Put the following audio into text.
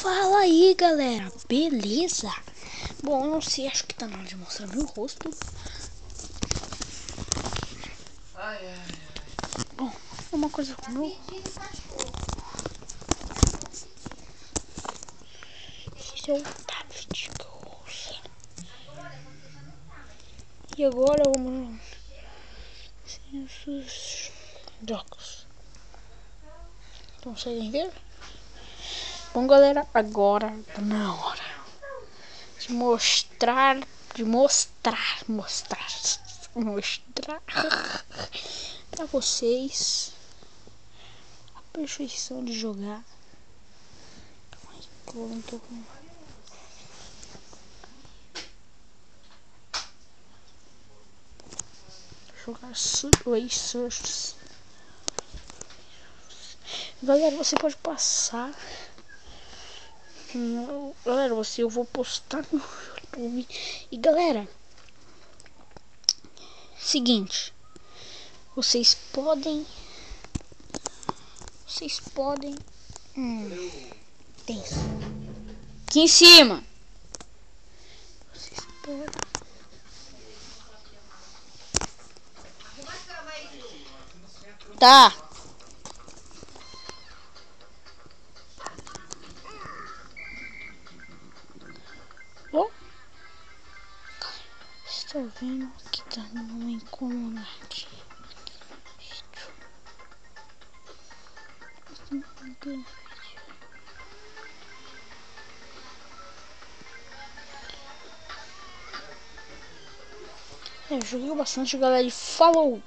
Fala aí, galera, beleza? Bom, não sei, acho que tá na hora de mostrar meu rosto. Bom, uma coisa com meu... Esse é o David Rosa. E agora vamos... Censos... Jogos. Conseguem ver? Bom, galera, agora tá na hora de mostrar pra vocês a perfeição de jogar. Eu não tô com... jogar Racers. Galera, você pode passar. Galera, eu vou postar no YouTube. E galera, seguinte, vocês podem tem aqui em cima. Vocês podem tá. Oh. Está vendo que tá no incomodante. Eu joguei bastante, galera, e falou!